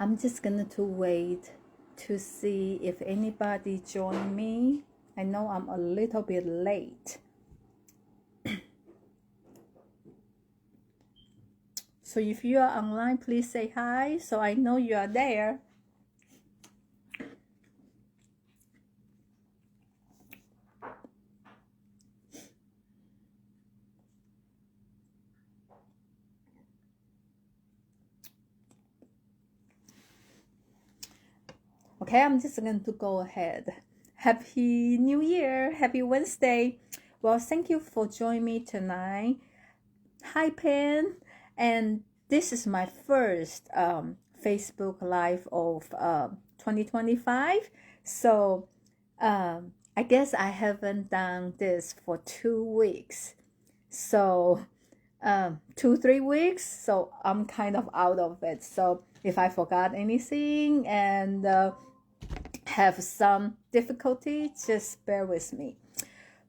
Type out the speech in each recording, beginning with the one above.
I'm just going to wait to see if anybody join me. I know I'm a little bit late. So if you are online, please say hi so I know you are there. Okay, I'm just going to go ahead. Happy New Year. Happy Wednesday. Well, thank you for joining me tonight. Hi, Pen. And this is my first Facebook Live of 2025. So I guess I haven't done this for 2 weeks. So 2-3 weeks. So I'm kind of out of it. So if I forgot anything and have some difficulty, just bear with me.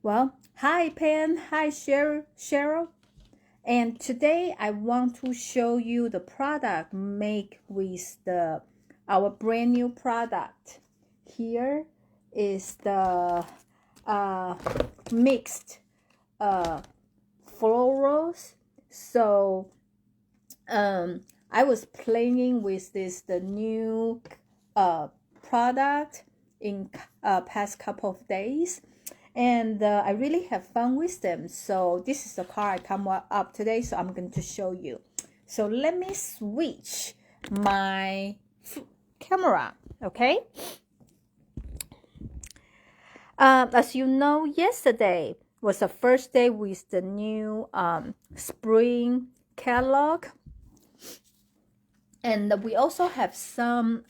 Well, hi Pen, hi Cheryl. And today I want to show you the product made with our brand new product. Here is the mixed florals. So I was playing with the new product in past couple of days, and I really have fun with them. So this is the car I come up today, so I'm going to show you. So let me switch my camera, okay? As you know, yesterday was the first day with the new spring catalog, and we also have some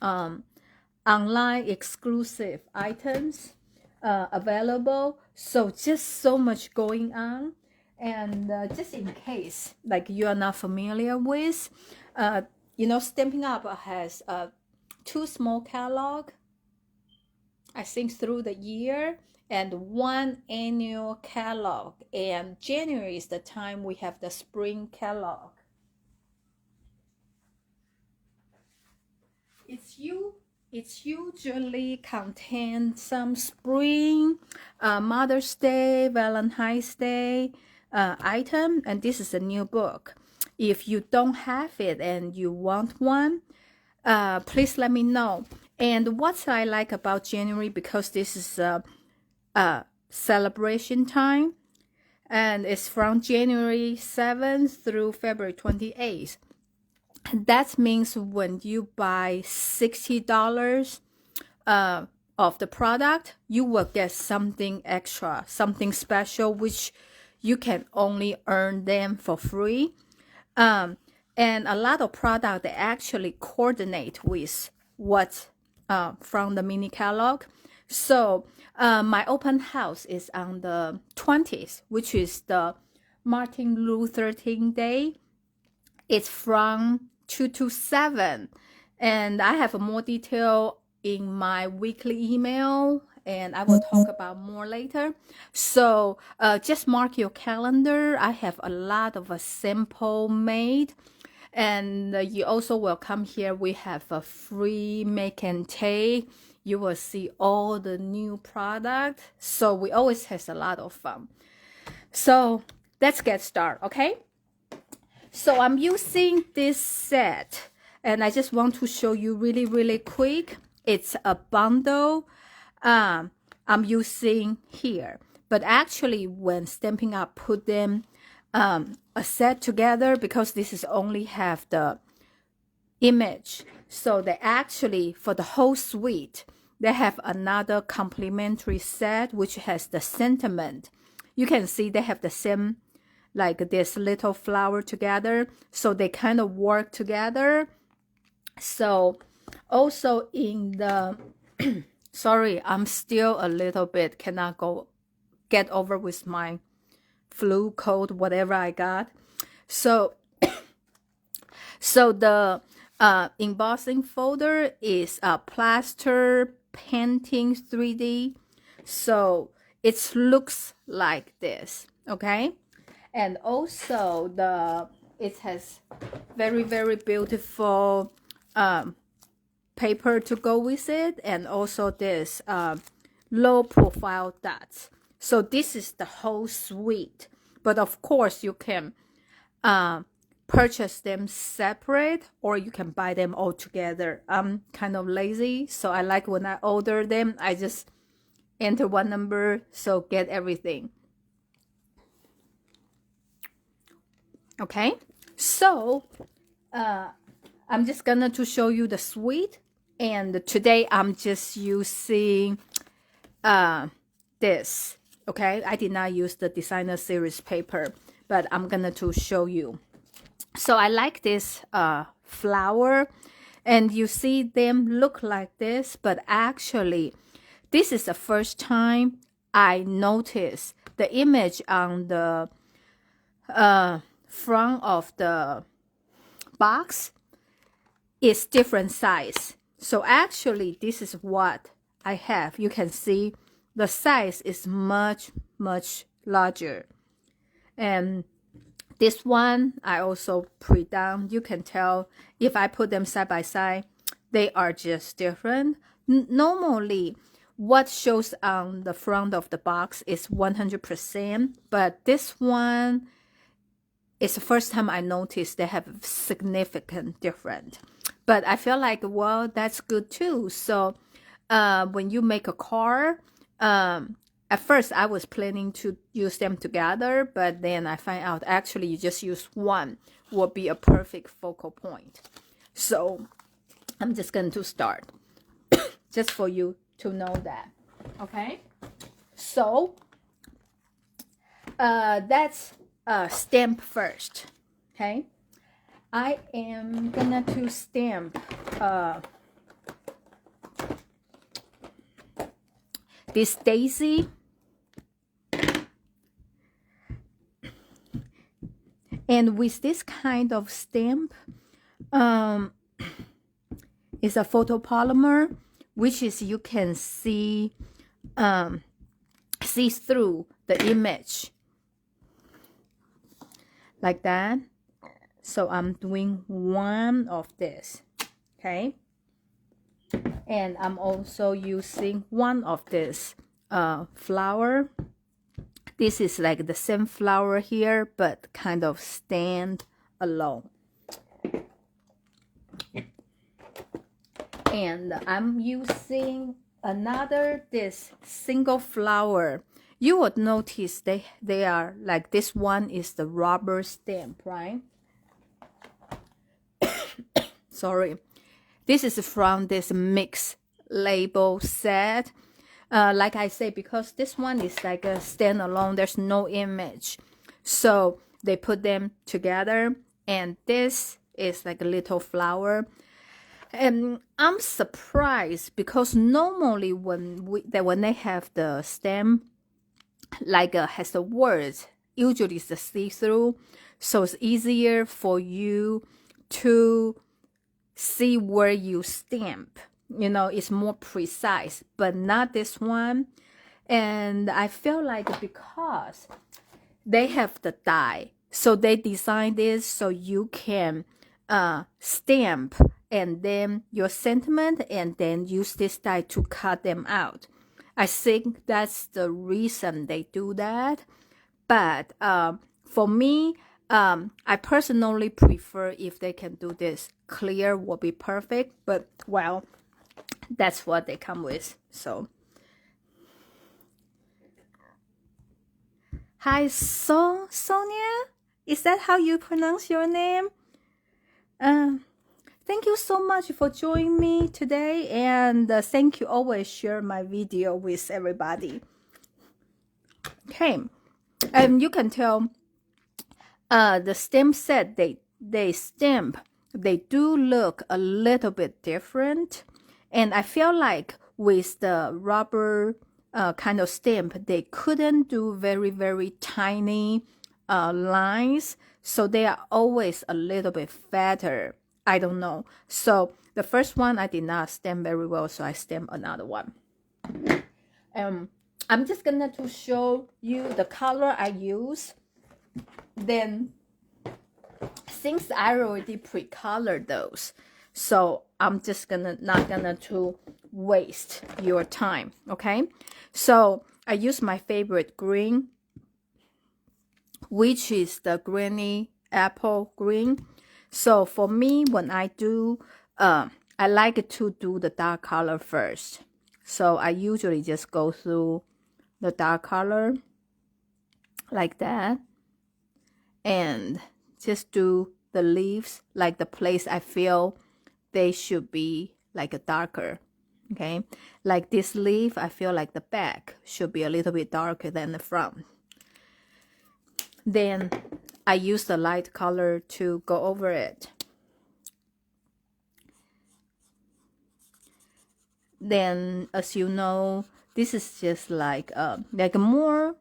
online exclusive items available. So just so much going on. And just in case like you are not familiar with, Stampin' Up has 2 small catalog, I think, through the year, and 1 annual catalog. And January is the time we have the spring catalog. It's usually contain some spring, Mother's Day, Valentine's Day item, and this is a new book. If you don't have it and you want one, please let me know. And what I like about January, because this is a celebration time, and it's from January 7th through February 28th. That means when you buy $60 of the product, you will get something extra, something special, which you can only earn them for free. And a lot of product, they actually coordinate with what from the mini catalog. So my open house is on the 20th, which is the Martin Luther King Day. It's from 2 to 7, and I have more detail in my weekly email, and I will talk about more later. So just mark your calendar. I have a lot of a sample made, and you also will come here. We have a free make and take. You will see all the new product. So we always have a lot of fun. So let's get started, okay? So I'm using this set, and I just want to show you really, really quick. It's a bundle I'm using here. But actually, when Stampin' Up put them a set together, because this is only have the image, so they actually, for the whole suite, they have another complimentary set which has the sentiment. You can see they have the same, like this little flower together, so they kind of work together. So also in the sorry, I'm still a little bit cannot get over with my flu, cold, whatever I got. So the embossing folder is a plaster painting 3D, so it looks like this, okay? And also it has very, very beautiful paper to go with it, and also this low profile dots. So this is the whole suite, but of course you can purchase them separate, or you can buy them all together. I'm kind of lazy, so I like when I order them, I just enter one number, so get everything. Okay, so I'm just gonna to show you the suite, and today I'm just using this. Okay, I did not use the designer series paper, but I'm gonna to show you. So I like this flower, and you see them look like this, but actually this is the first time I noticed the image on the front of the box is different size. So actually this is what I have. You can see the size is much larger, and this one I also pre-done. You can tell if I put them side by side, they are just different. Normally what shows on the front of the box is 100%, but this one is the first time I noticed they have significant difference. But I feel like, well, that's good too. So when you make a card, at first I was planning to use them together, but then I find out actually you just use one will be a perfect focal point. So I'm just going to start just for you to know that. Okay, so that's stamp first. Okay, I am gonna to stamp this daisy, and with this kind of stamp, it's a photopolymer, which is you can see through the image like that. So I'm doing one of this, okay, and I'm also using one of this flower. This is like the same flower here, but kind of stand alone. And I'm using another this single flower. You would notice they are like, this one is the rubber stamp, right? Sorry, this is from this mix label set. Like I say, because this one is like a standalone, there's no image, so they put them together, and this is like a little flower. And I'm surprised because normally when they have the stamp like has the words, usually it's the see-through, so it's easier for you to see where you stamp. You know, it's more precise, but not this one. And I feel like because they have the die, so they designed this so you can stamp and then your sentiment, and then use this die to cut them out. I think that's the reason they do that. But for me, I personally prefer if they can do this clear, will be perfect. But well, that's what they come with. So hi, Sonia, is that how you pronounce your name? Thank you so much for joining me today, and thank you always share my video with everybody. Okay, and you can tell the stamp set they stamp, they do look a little bit different, and I feel like with the rubber kind of stamp, they couldn't do very tiny lines, so they are always a little bit fatter. I don't know. So the first one I did not stamp very well, so I stamped another one. I'm just gonna to show you the color I use. Then since I already pre-colored those, So I'm just not gonna to waste your time, okay? So I use my favorite green, which is the granny apple green. So for me, when I do, I like to do the dark color first. So I usually just go through the dark color like that, and just do the leaves like the place I feel they should be like a darker. Okay, like this leaf, I feel like the back should be a little bit darker than the front. Then I use the light color to go over it. Then, as you know, this is just like more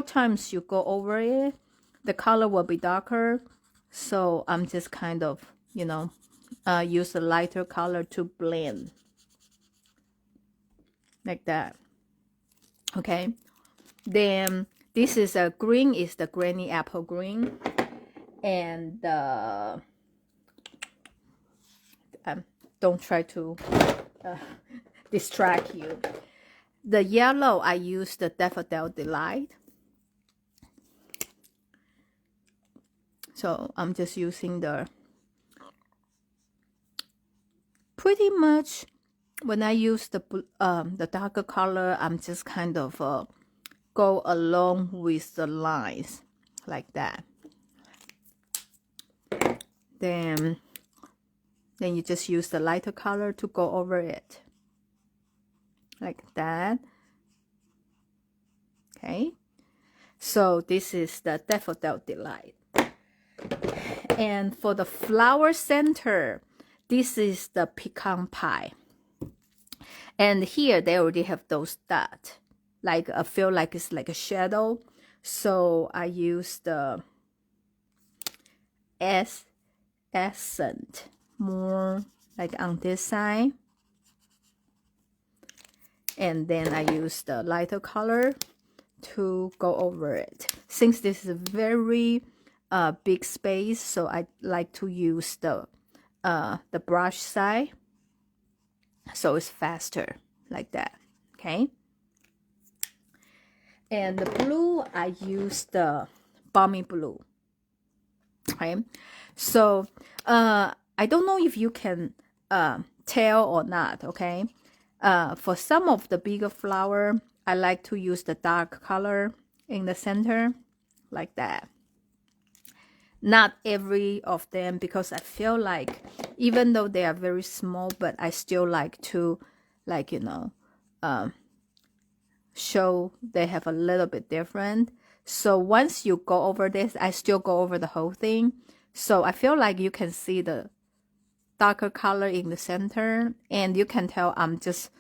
times you go over it, the color will be darker. So I'm just kind of, use a lighter color to blend like that. Okay, then this is a green, is the granny apple green, and don't try to distract you. The yellow, I use the Daffodil Delight. So I'm just using the, pretty much when I use the darker color, I'm just kind of go along with the lines like that. Then you just use the lighter color to go over it like that. Okay, so this is the Daffodil Delight. And for the flower center, this is the pecan pie. And here they already have those dots, like I feel like it's like a shadow. So I use the accent more like on this side. And then I use the lighter color to go over it. Since this is a very big space, so I like to use the brush side, so it's faster like that. Okay, and the blue, I use the balmy blue. Okay, so I don't know if you can tell or not. Okay, for some of the bigger flower, I like to use the dark color in the center like that. Not every of them, because I feel like even though they are very small, but I still like to, like, show they have a little bit different. So once you go over this, I still go over the whole thing. So I feel like you can see the darker color in the center, and you can tell I'm just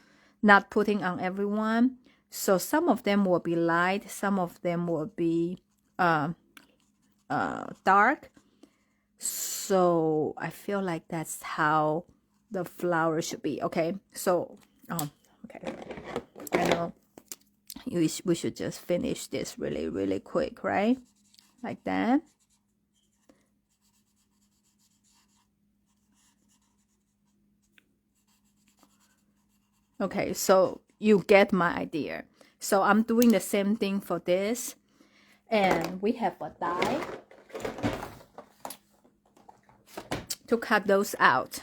not putting on everyone. So some of them will be light, some of them will be dark. So I feel like that's how the flower should be. Okay, so okay, I know we should just finish this really quick, right? Like that. Okay, so you get my idea. So I'm doing the same thing for this, and we have a die to cut those out.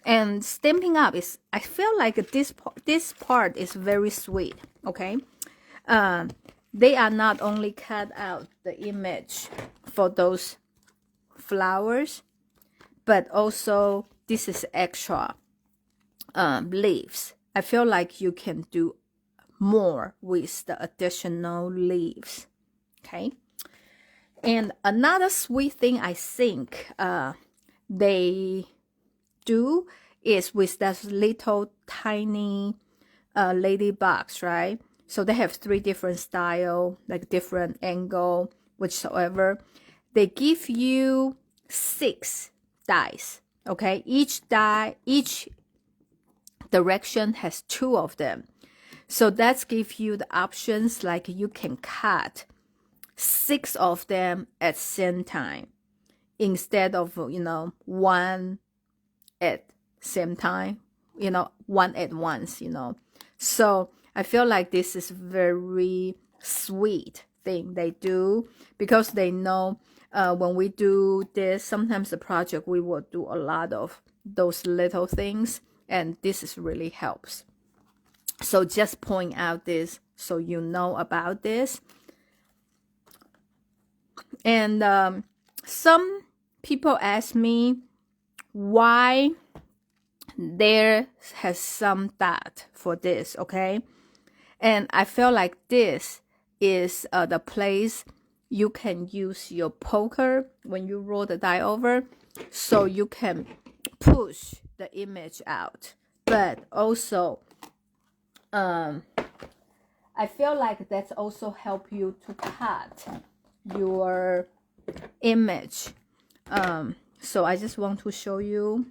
And Stampin' Up is, I feel like this part is very sweet. Okay, they are not only cut out the image for those flowers, but also this is extra leaves. I feel like you can do more with the additional leaves. Okay, and another sweet thing I think they do is with that little tiny ladybugs, right? So they have 3 different style, like different angle, whichsoever. They give you 6 dies. Okay, each direction has 2 of them. So that gives you the options, like you can cut 6 of them at the same time instead of, one at same time, one at once, So I feel like this is very sweet thing they do, because they know when we do this, sometimes the project, we will do a lot of those little things, and this is really helps. So just point out this so you know about this. And some people ask me why there has some dot for this, okay? And I feel like this is the place you can use your poker when you roll the die over, so you can push the image out. But also, I feel like that's also help you to cut your image. So I just want to show you,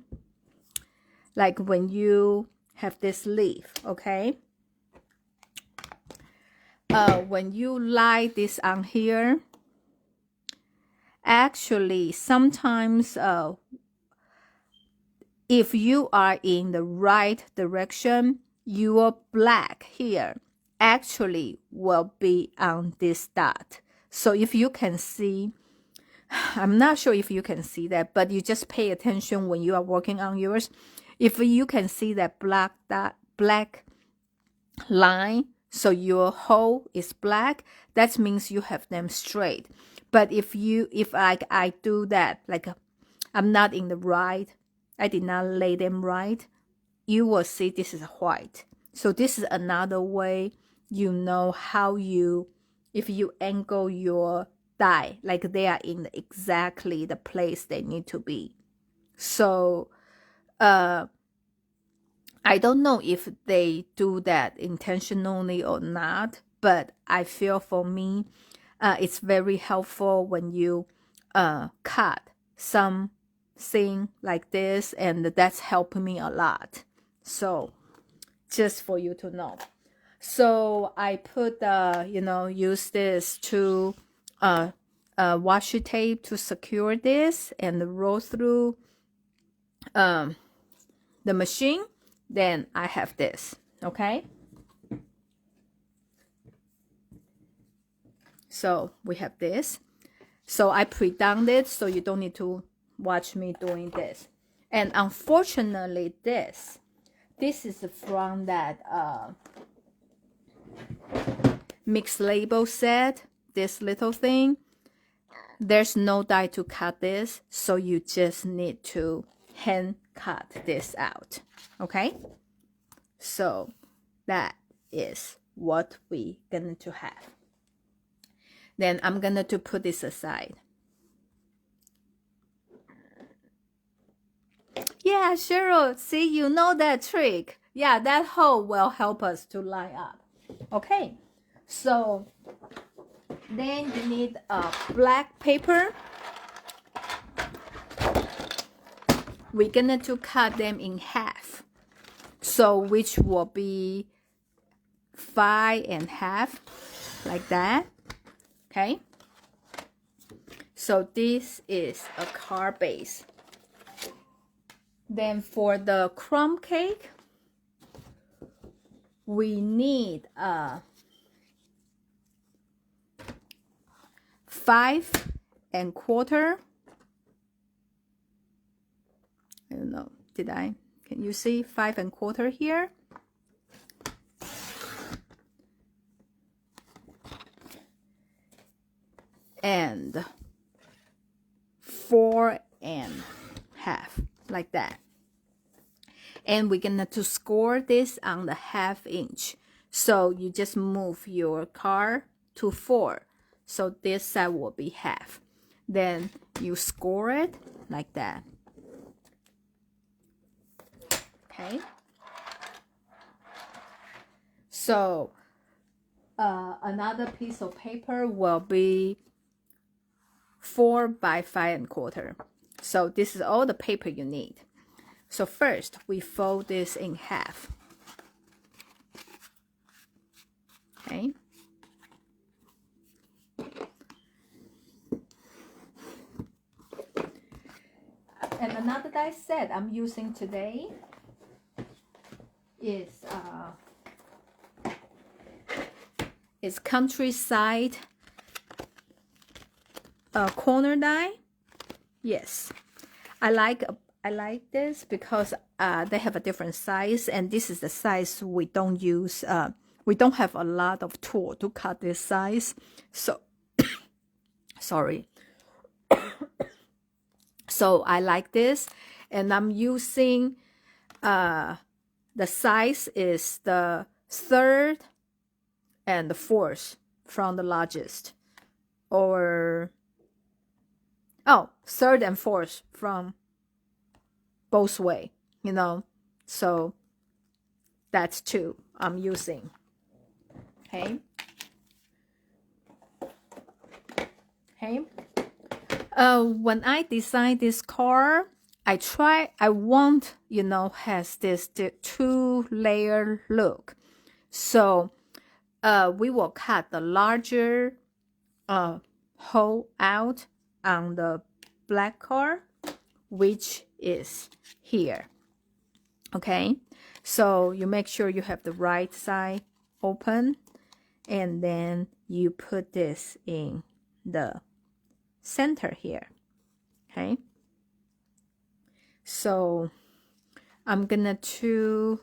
like when you have this leaf, okay? When you lie this on here, actually sometimes if you are in the right direction, your black here actually will be on this dot. So if you can see, I'm not sure if you can see that, but you just pay attention when you are working on yours. If you can see that black dot, black line, so your hole is black, that means you have them straight. But if I do that, like I'm not in the right, I did not lay them right, you will see this is white. So this is another way you know how you, if you angle your die, like they are in exactly the place they need to be. So I don't know if they do that intentionally or not, but I feel for me, it's very helpful when you cut something like this, and that's helping me a lot. So just for you to know. So I put, use this to washi tape to secure this and roll through the machine. Then I have this, okay? So we have this. So I pre-done it, so you don't need to watch me doing this. And unfortunately, this is from that mixed label set, this little thing. There's no die to cut this, so you just need to hand cut this out, okay? So that is what we going to have. Then I'm gonna to put this aside. Yeah, Cheryl, see, you know that trick. Yeah, that hole will help us to line up. Okay, so then you need a black paper. We're gonna to cut them in half, so which will be 5 1/2, like that. Okay, so this is a card base. Then for the crumb cake, we need 5 1/4. I don't know, can you see 5 1/4 here? And 4 1/2, like that. And we're gonna to score this on the 1/2 inch. So you just move your card to 4. So this side will be 1/2. Then you score it like that. Okay. So another piece of paper will be 4 by 5 1/4. So this is all the paper you need. So first we fold this in half. Okay. I said I'm using today is Countryside corner die. Yes, I like this because they have a different size, and this is the size we don't use. We don't have a lot of tool to cut this size, so sorry. So I like this, and I'm using the size is the 3rd and the 4th from the largest, or 3rd and 4th from both way, you know. So that's 2 I'm using. Okay. When I design this card, I want, you know, has this 2-layer look. So we will cut the larger hole out on the black card, which is here. Okay, so you make sure you have the right side open, and then you put this in the center here. Okay, so I'm gonna to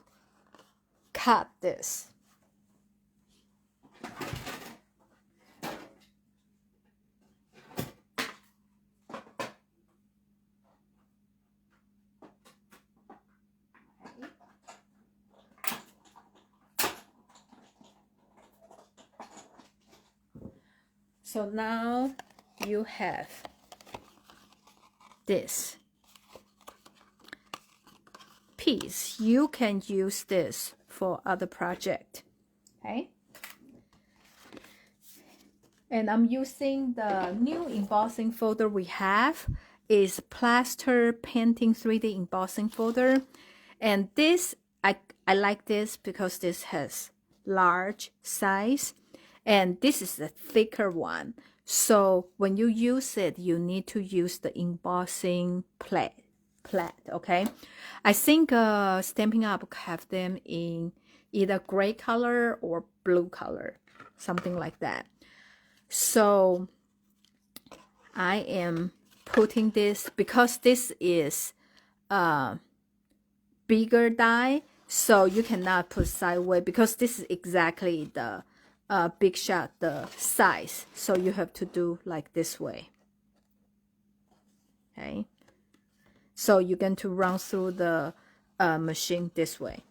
cut this. So now you have this piece. You can use this for other project. Okay. And I'm using the new embossing folder we have is Plaster Painting 3D embossing folder. And this, I like this because this has large size. And this is the thicker one. So when you use it, you need to use the embossing plate, okay? I think Stampin' Up have them in either gray color or blue color, something like that. So I am putting this, because this is bigger die, so you cannot put sideways, because this is exactly the big shot, the size. So you have to do like this way. Okay. So you're going to run through the machine this way.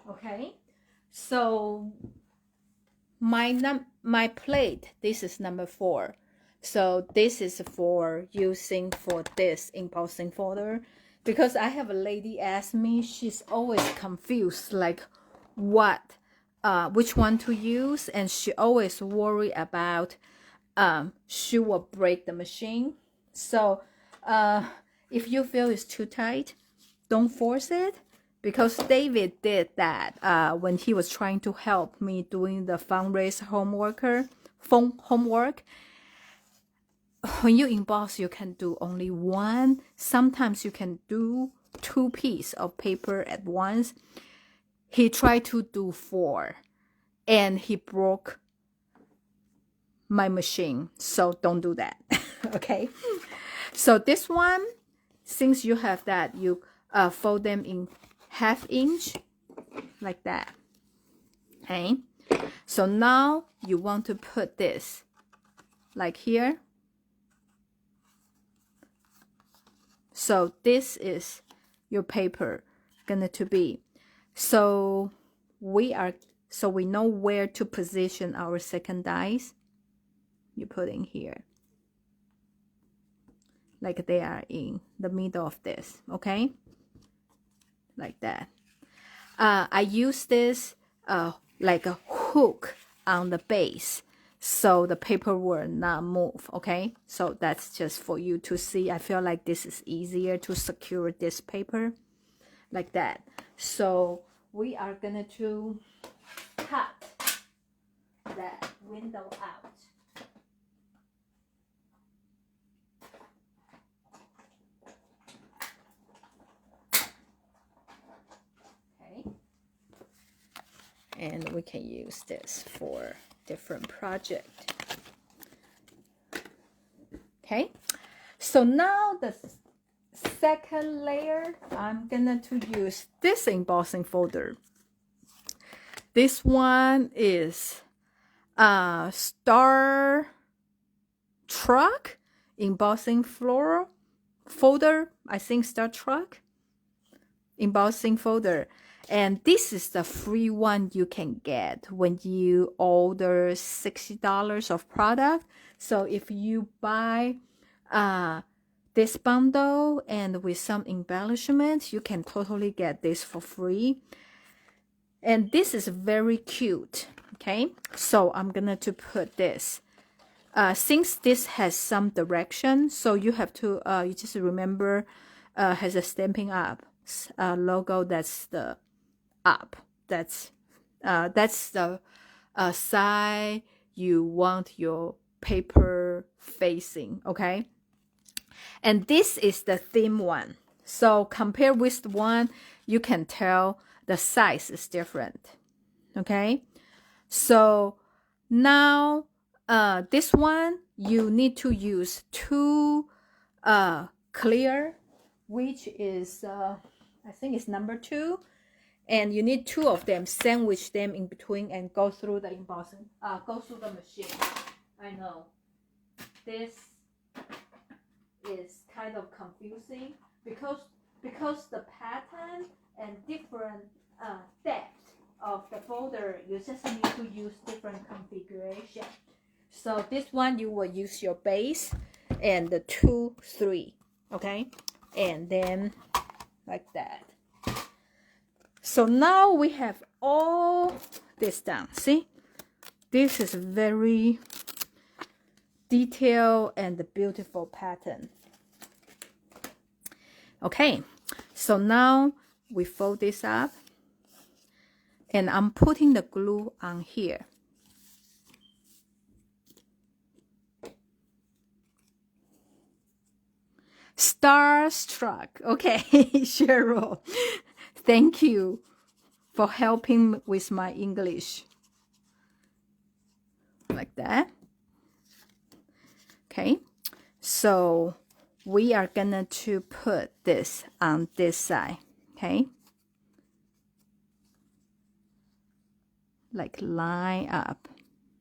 Okay. So my plate, this is number 4. So this is for using for this embossing folder, because I have a lady ask me, she's always confused like which one to use, and she always worry about she will break the machine. So if you feel it's too tight, don't force it. Because David did that when he was trying to help me doing the fundraise homework. When you emboss, you can do only 1. Sometimes you can do 2 pieces of paper at once. He tried to do 4, and he broke my machine. So don't do that. Okay. So this one, since you have that, you fold them in 1/2 inch like that. Okay. So now you want to put this like here. So this is your paper gonna to be. So we know where to position our second dies. You put in here, like they are in the middle of this. Okay, like that. I use this like a hook on the base so the paper will not move. Okay, so that's just for you to see. I feel like this is easier to secure this paper like that. So we are gonna to cut that window out. Okay, and we can use this for different project. Okay, so now the second layer, I'm gonna to use this embossing folder. This one is Star Truck embossing floral folder. I think Star Truck embossing folder. And this is the free one you can get when you order $60 of product. So if you buy this bundle and with some embellishments, you can totally get this for free. And this is very cute. Okay, so I'm gonna to put this. Since this has some direction, so you have to you just remember has a Stampin' Up logo. That's the up. That's the side you want your paper facing. Okay, and this is the theme one. So compared with the one, you can tell the size is different. Okay, so now this one you need to use two clear, which is I think it's number 2, and you need 2 of them, sandwich them in between and go through the embossing, go through the machine. I know this is kind of confusing because the pattern and different depth of the folder, you just need to use different configuration. So this one you will use your base and the 2, 3, okay, and then like that. So now we have all this done. See, this is very detailed and beautiful pattern. Okay, so now we fold this up, and I'm putting the glue on here. Starstruck. Okay, Cheryl, thank you for helping with my English. Like that. Okay, so we are gonna to put this on this side. Okay, like line up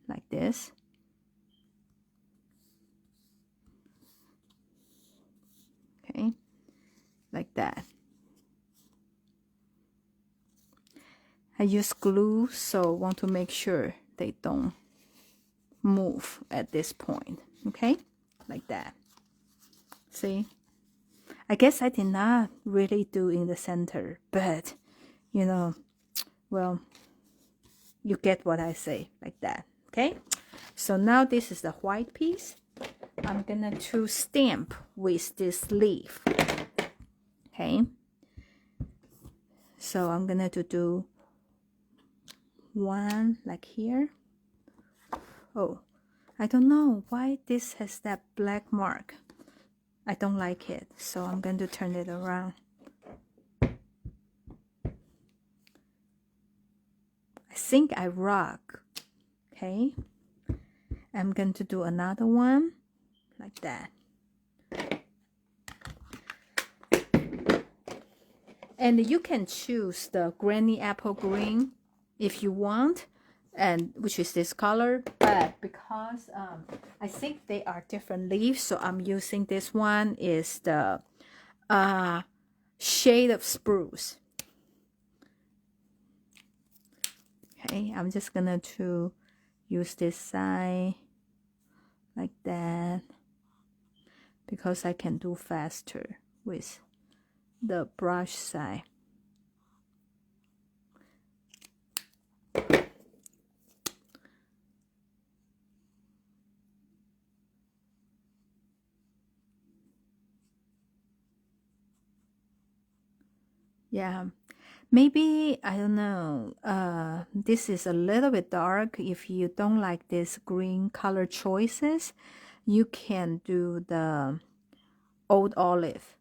like this. Okay, like that. I use glue, so want to make sure they don't move at this point. Okay, like that. See, I guess I did not really do in the center, but you know, well, you get what I say, like that. Okay, so now this is the white piece. I'm gonna to stamp with this leaf. Okay, so I'm gonna to do one like here. Oh, I don't know why this has that black mark. I don't like it, so I'm going to turn it around. I think I rock. Okay, I'm going to do another one like that. And you can choose the granny apple green if you want, and which is this color, but because I think they are different leaves, so I'm using this one is the shade of spruce. Okay, I'm just gonna to use this side like that because I can do faster with the brush side. Yeah. Maybe, I don't know, this is a little bit dark. If you don't like this green color choices, you can do the old olive.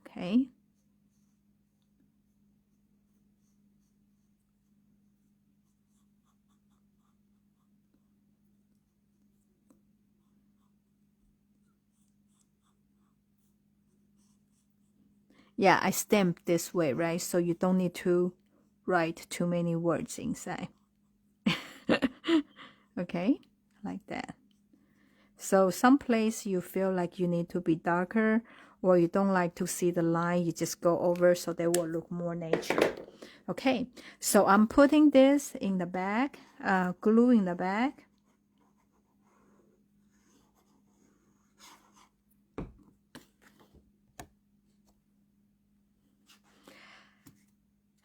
Okay. Yeah, I stamp this way, right? So you don't need to write too many words inside. Okay, like that. So some place you feel like you need to be darker or you don't like to see the line, you just go over so they will look more natural. Okay, so I'm putting this in the bag, glue in the bag.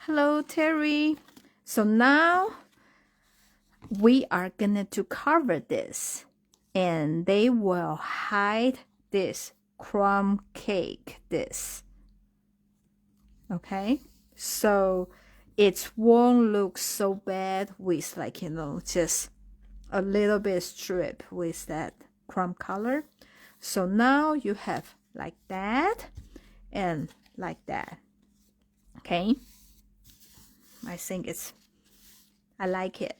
Hello, Terry. So now we are gonna to cover this and they will hide this crumb cake, this. Okay, so it won't look so bad with like, you know, just a little bit strip with that crumb color. So now you have like that and like that. Okay, I think I like it.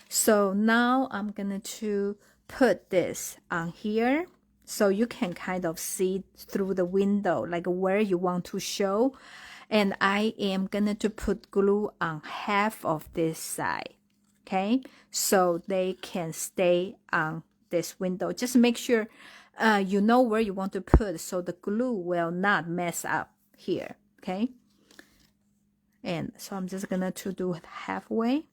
So now I'm gonna to put this on here so you can kind of see through the window like where you want to show. And I am gonna to put glue on half of this side, okay, so they can stay on this window. Just make sure you know where you want to put so the glue will not mess up here, okay. And so I'm just gonna to do it halfway.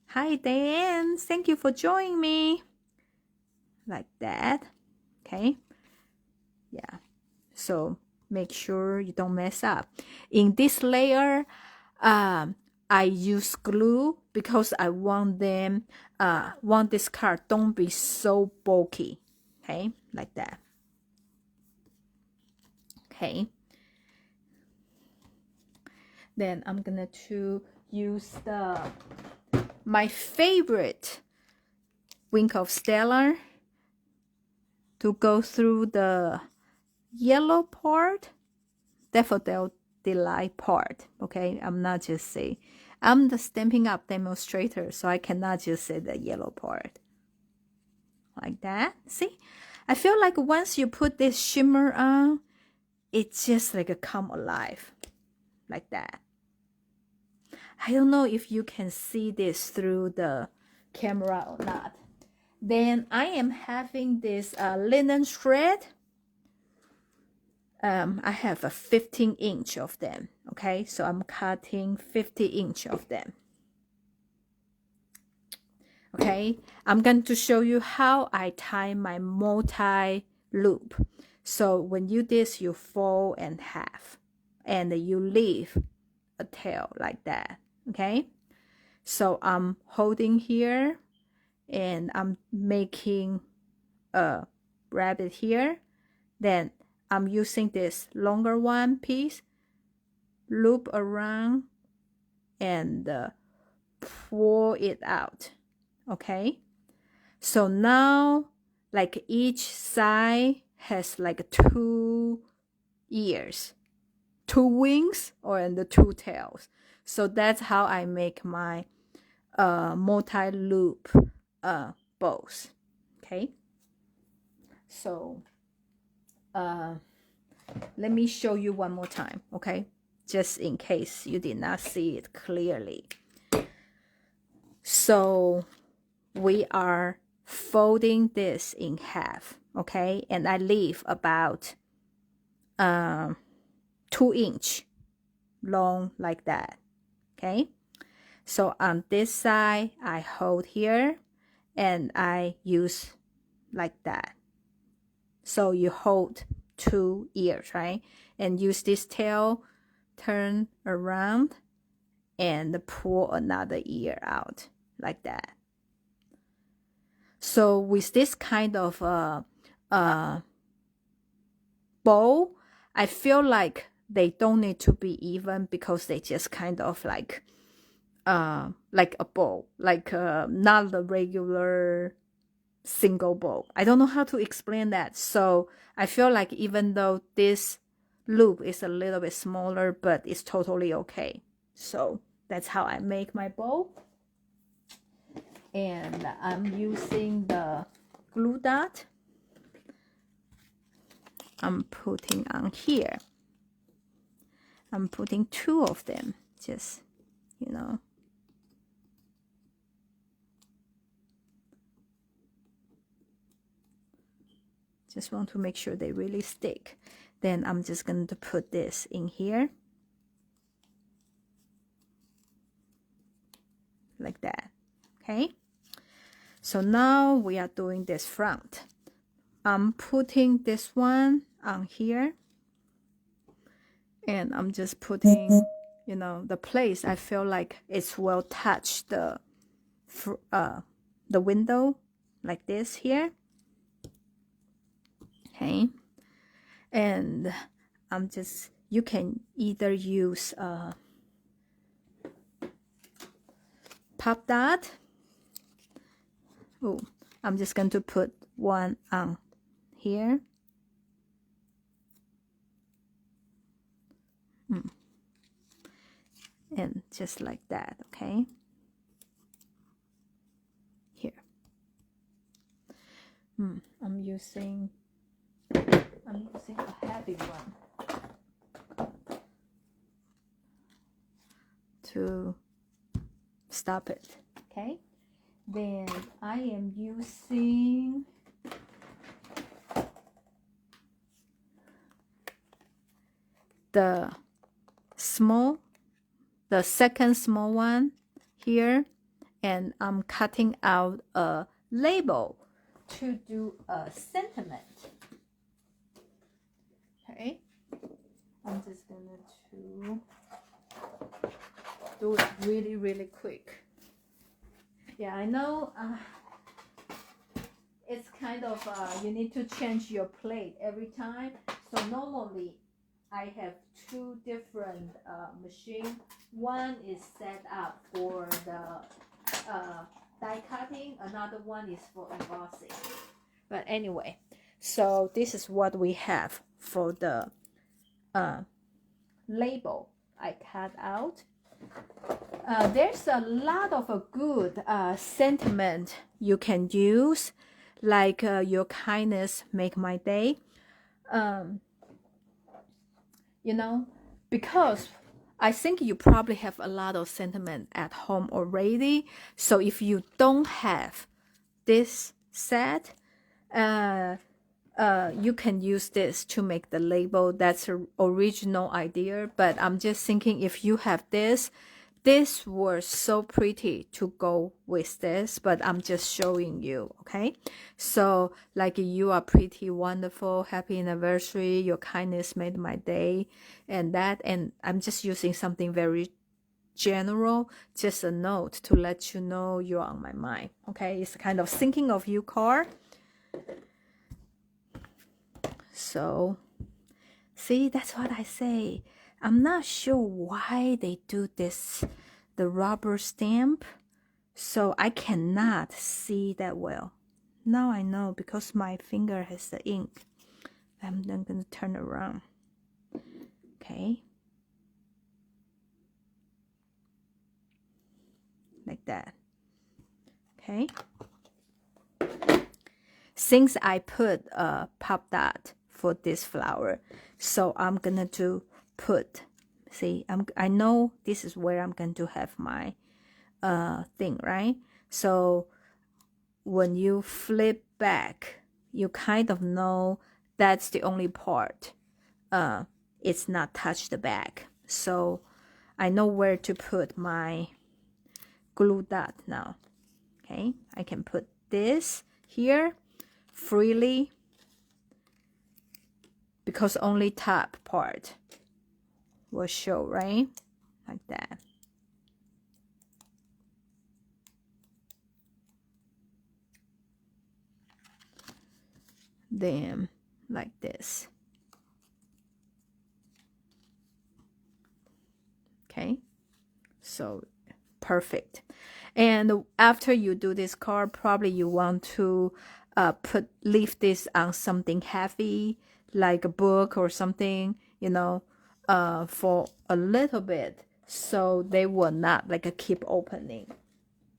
Hi Diane, thank you for joining me. Like that, okay. Yeah, so make sure you don't mess up. In this layer, I use glue because I want this card don't be so bulky. Okay, like that. Okay. Then I'm gonna to use my favorite Wink of Stella to go through the yellow part, Daffodil Delight part. Okay, I'm not just say I'm the Stampin' Up demonstrator, so I cannot just say the yellow part. Like that. See? I feel like once you put this shimmer on, it's just like a come alive. Like that. I don't know if you can see this through the camera or not. Then I am having this linen thread. I have a 15-inch of them. Okay, so I'm cutting 50-inch of them. Okay, I'm going to show you how I tie my multi-loop. So when you do this, you fold in half and you leave a tail like that. Okay, so I'm holding here and I'm making a rabbit here. Then I'm using this longer one piece, loop around and pull it out. Okay, so now like each side has like 2 ears, 2 wings, or the 2 tails. So that's how I make my multi-loop bows. Okay, so let me show you one more time, okay, just in case you did not see it clearly. So we are folding this in half, okay, and I leave about 2-inch long like that. Okay, so on this side I hold here and I use like that. So you hold 2 ears, right, and use this tail, turn around and pull another ear out like that. So with this kind of bow, I feel like they don't need to be even because they just kind of like a bow, like not the regular single bow. I don't know how to explain that. So I feel like even though this loop is a little bit smaller, but it's totally okay. So that's how I make my bow. And I'm using the glue dot. I'm putting on here. I'm putting 2 of them, just, you know. Just want to make sure they really stick. Then I'm just going to put this in here. Like that. Okay. So now we are doing this front. I'm putting this one on here. And I'm just putting, you know, the place I feel like it's will touch the window like this here. Okay. And I'm just, you can either use pop dot. Oh, I'm just going to put one on here. And just like that, okay? Here. I'm using a heavy one to stop it, okay? Then I am using the second small one here, and I'm cutting out a label to do a sentiment. Okay, I'm just gonna do it really quick. Yeah, I know it's kind of you need to change your plate every time. So normally I have 2 different machines. One is set up for the die cutting, another one is for embossing. But anyway, so this is what we have for the label I cut out. There's a lot of a good sentiment you can use, like your kindness make my day. You know, because I think you probably have a lot of sentiment at home already. So if you don't have this set, you can use this to make the label. That's an original idea, but I'm just thinking if you have this was so pretty to go with this, but I'm just showing you, okay? So like, you are pretty wonderful, happy anniversary, your kindness made my day, and I'm just using something very general, just a note to let you know you're on my mind, okay? It's kind of thinking of you card. So see, that's what I say. I'm not sure why they do this, the rubber stamp, so I cannot see that well. Now I know because my finger has the ink. I'm then going to turn around. Okay. Like that. Okay. Since I put a pop dot for this flower, so I'm gonna to put, see, I know this is where I'm going to have my thing, right? So when you flip back, you kind of know that's the only part it's not touched the back. So I know where to put my glue dot now. Okay, I can put this here freely because only top part will show, right? Like that. them like this. Okay, so perfect. And after you do this card, probably you want to leave this on something heavy, like a book or something, you know, for a little bit, so they will not like keep opening.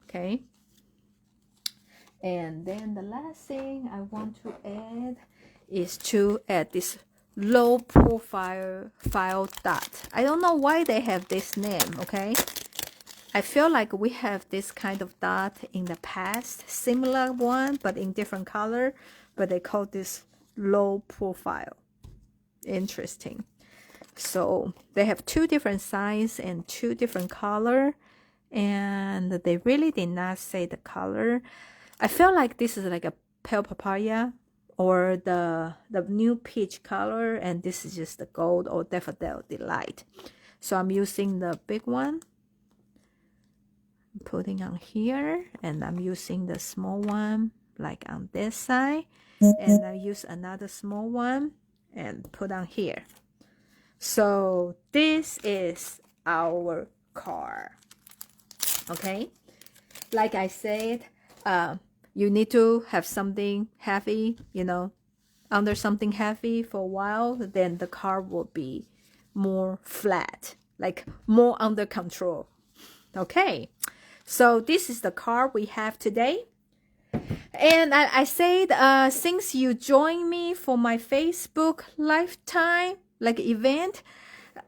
Okay. And then the last thing I want to add is to add this low profile dot. I don't know why they have this name, okay? I feel like we have this kind of dot in the past, similar one, but in different color, but they call this low profile. Interesting. So they have 2 different size and 2 different color, and they really did not say the color. I feel like this is like a pale papaya or the new peach color, and this is just the gold or daffodil delight. So I'm using the big one, putting on here, and I'm using the small one like on this side, and I use another small one and put on here. So this is our card. Okay, like I said, you need to have something heavy, you know, under something heavy for a while, then the card will be more flat, like more under control. Okay, so this is the card we have today. And I said, since you joined me for my Facebook lifetime like event,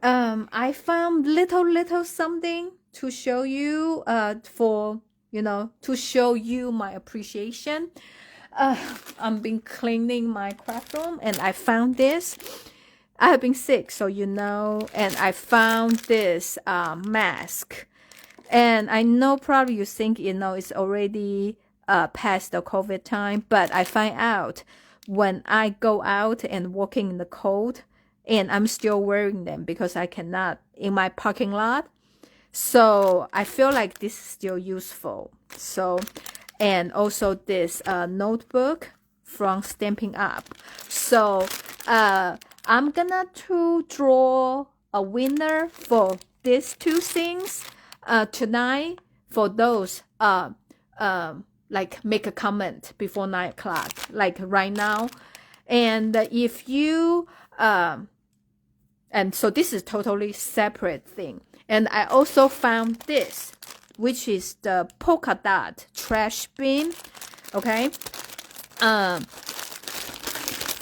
I found little something to show you, for, you know, to show you my appreciation. I've been cleaning my craft room and I found this. I have been sick, so you know, and I found this mask. And I know probably you think, you know, it's already past the COVID time, but I find out when I go out and walking in the cold, and I'm still wearing them because I cannot in my parking lot. So I feel like this is still useful. So, and also this notebook from Stampin' Up. So I'm gonna to draw a winner for these 2 things tonight. For those like make a comment before 9 o'clock, like right now. And if you and so this is totally separate thing. And I also found this, which is the polka dot trash bin. Okay,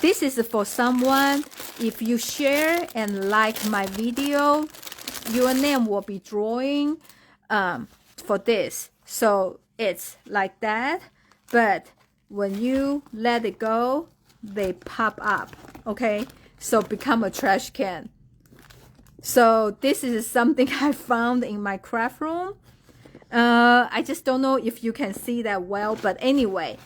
this is for someone. If you share and like my video, your name will be drawing for this. So it's like that, but when you let it go, they pop up. Okay, so become a trash can. So this is something I found in my craft room. I just don't know if you can see that well, but anyway,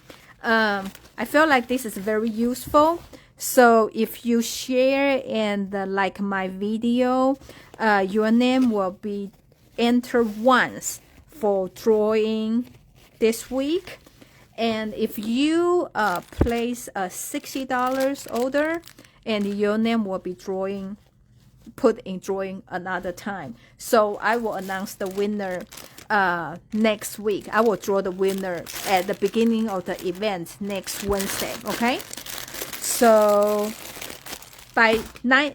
I feel like this is very useful. So if you share and like my video, your name will be entered once for drawing this week. And if you place a $60 order, and your name will be put in drawing another time. So I will announce the winner next week. I will draw the winner at the beginning of the event next Wednesday. Okay, so at 9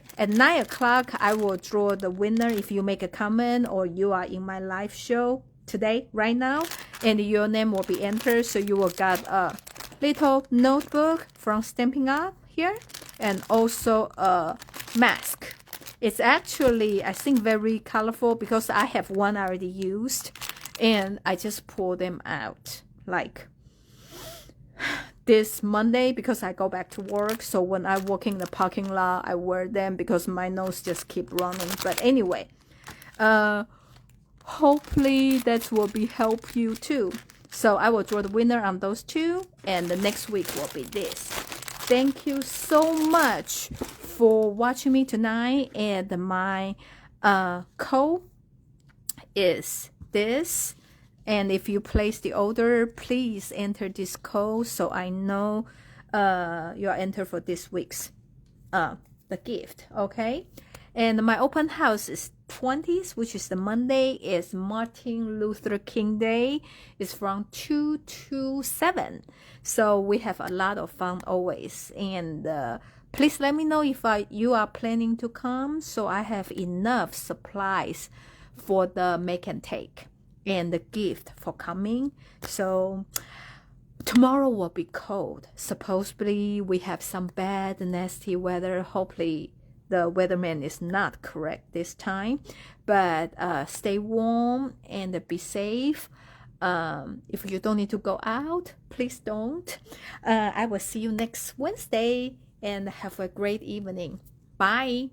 o'clock I will draw the winner. If you make a comment or you are in my live show today right now, and your name will be entered, so you will get a little notebook from Stampin' Up here, and also a mask. It's actually, I think, very colorful because I have one already used, and I just pull them out like this Monday because I go back to work. So when I walk in the parking lot, I wear them because my nose just keep running. But anyway, hopefully that will be help you too. So I will draw the winner on those 2, and the next week will be this. Thank you so much for watching me tonight, and my code is this. And if you place the order, please enter this code so I know you are entered for this week's the gift. Okay, and my open house is 20th, which is the Monday, is Martin Luther King Day. It's from 2 to 7, so we have a lot of fun always. And please let me know if you are planning to come, so I have enough supplies for the make and take and the gift for coming. So tomorrow will be cold. Supposedly we have some bad nasty weather. Hopefully the weatherman is not correct this time, but stay warm and be safe. If you don't need to go out, please don't. I will see you next Wednesday, and have a great evening. Bye.